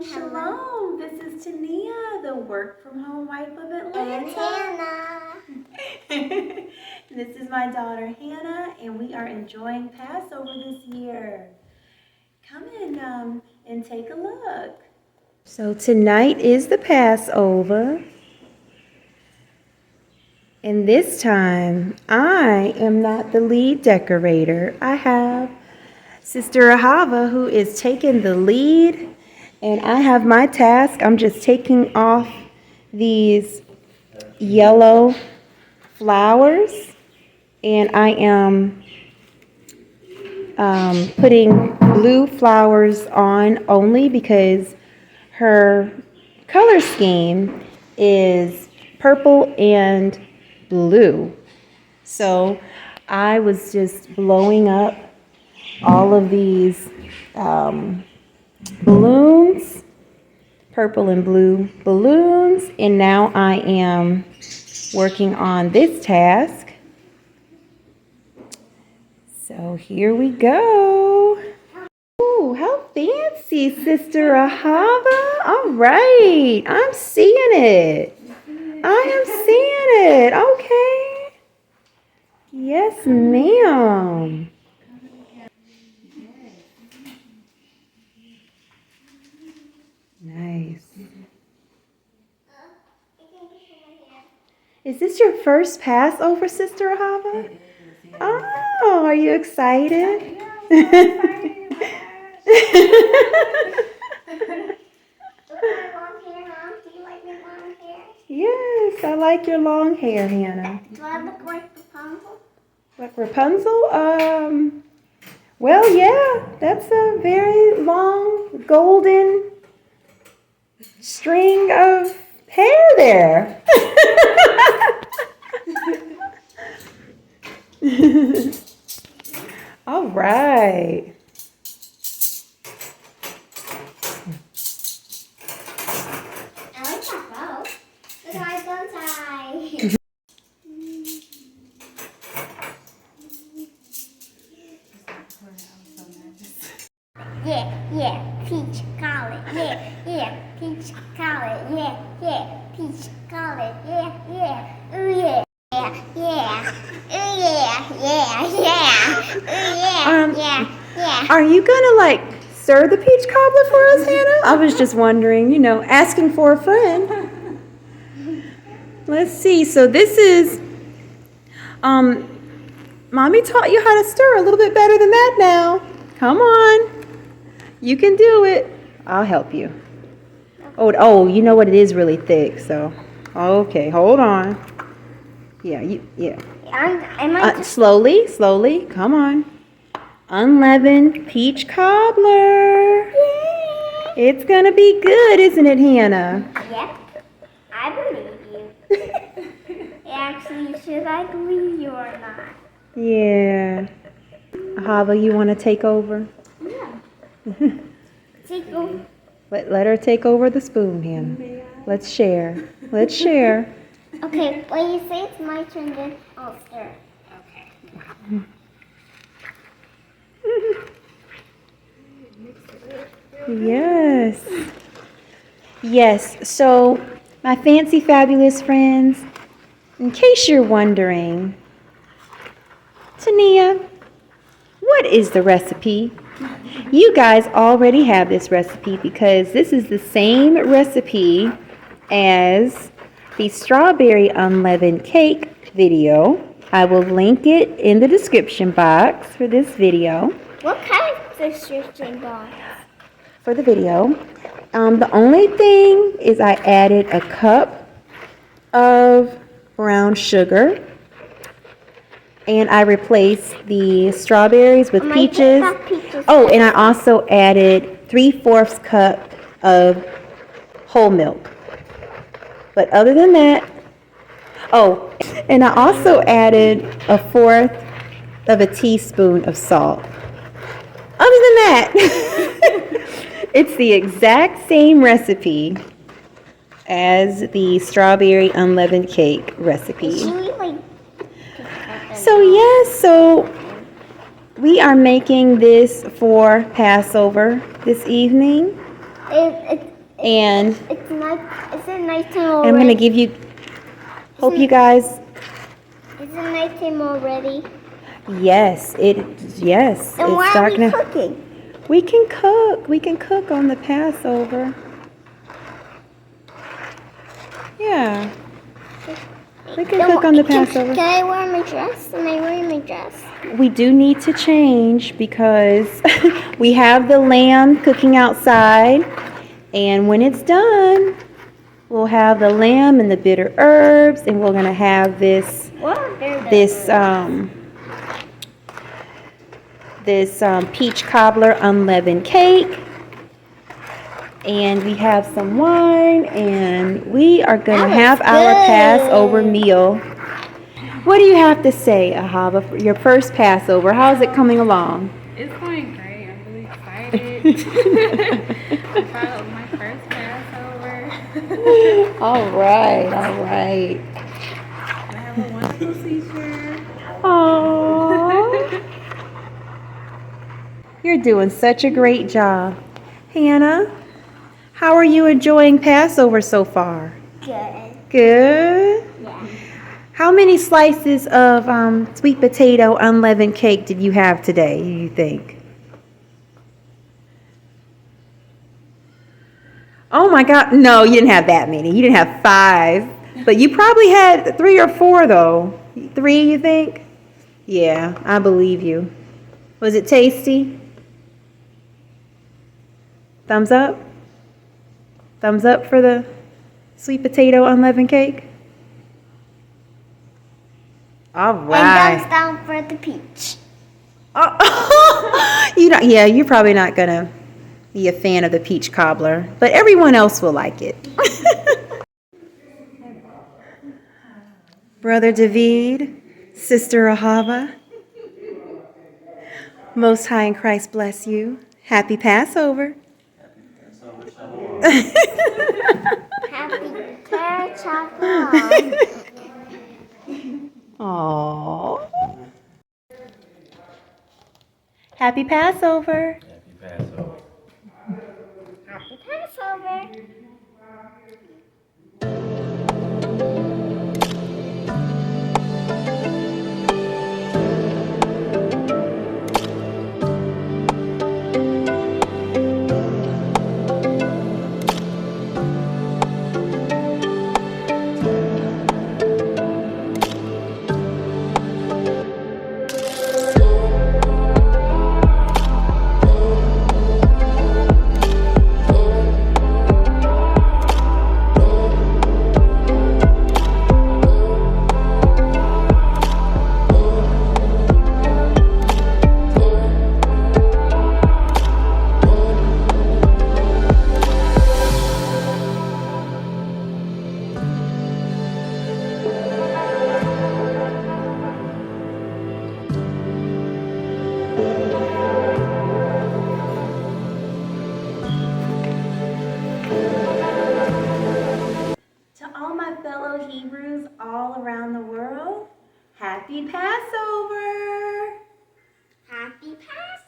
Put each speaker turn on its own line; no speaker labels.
Shalom, this is Tania, the work from home wife of Atlanta.
And Hannah.
This is my daughter Hannah, and we are enjoying Passover this year. Come in and take a look. So tonight is the Passover. And this time, I am not the lead decorator. I have Sister Ahava, who is taking the lead, and I have my task. I'm just taking off these yellow flowers, and I am putting blue flowers on only because her color scheme is purple and blue. So I was just blowing up all of these balloons, purple and blue balloons, and now I am working on this task. So here we go. Ooh, how fancy, Sister Ahava. All right, I'm seeing it. I am seeing it. Okay. Yes, ma'am. Nice. Is this your first Passover, Sister Ahava? Oh, are you excited? Yes, I like your long hair, Hannah.
Do I look like Rapunzel?
Like Rapunzel? Well, yeah, that's a very long golden string of hair there. All right.
I like that bow. Look at my bow tie. Yeah, peach collar. Yeah, peach collar. Yeah, peach collar. Yeah. Ooh yeah. Yeah. Ooh yeah.
Are you gonna serve the peach cobbler for us, Hannah? I was just wondering, asking for a friend. Let's see. So this is, Mommy taught you how to stir a little bit better than that now. Come on. You can do it. I'll help you. Oh, you know what? It is really thick, so. Okay, hold on. Yeah. Slowly. Come on. Unleavened peach cobbler.
Yay.
It's gonna be good, isn't it, Hannah?
Yep. I believe you. Actually, should I believe you or not?
Yeah. Ahava, you want to take over?
Yeah. Take over.
Let her take over the spoon, Hannah. Let's share.
Okay, when you say it's my turn, then I'll stir. Okay.
Yes. So, my fancy, fabulous friends, in case you're wondering, Tania, what is the recipe? You guys already have this recipe because this is the same recipe as the strawberry unleavened cake video. I will link it in the description box for this video.
What kind of description box?
For the video. The only thing is I added a cup of brown sugar, and I replaced the strawberries with peaches. Oh, and I also added 3/4 cup of whole milk. But other than that, and I also added 1/4 of a teaspoon of salt. Other than that, it's the exact same recipe as the strawberry unleavened cake recipe. So we are making this for Passover this evening. And
It's night. Is it nighttime already?
I'm going to give you, hope you guys,
Is it nighttime already?
yes, yes,
And
it's
why are
starting
we
to.
cooking?
We can cook on the Passover. Yeah, we can cook on the Passover.
Can I wear my dress? Am I wearing my dress?
We do need to change because we have the lamb cooking outside, and when it's done, we'll have the lamb and the bitter herbs, and we're gonna have this peach cobbler unleavened cake, and we have some wine, and we are gonna have our Passover meal. What do you have to say, Ahava, for your first Passover? How's it coming along?
It's going great. I'm really excited. I thought it was my first Passover.
All right, all right.
I have a wonderful teacher.
Aww. You're doing such a great job. Hannah, how are you enjoying Passover so far?
Good.
Good?
Yeah.
How many slices of sweet potato unleavened cake did you have today, you think? Oh my God, no, you didn't have that many. You didn't have 5. But you probably had 3 or 4 though. 3, you think? Yeah, I believe you. Was it tasty? Thumbs up? Thumbs up for the sweet potato unleavened cake? All right.
And thumbs down for the peach.
Oh, yeah, you're probably not gonna be a fan of the peach cobbler, but everyone else will like it. Brother David, Sister Ahava, Most High in Christ bless you. Happy Passover.
Happy carrot chocolate.
Aww. Happy Passover.
Happy Passover.
Happy Passover.
To all my fellow Hebrews all around the world, happy Passover!
Happy Passover.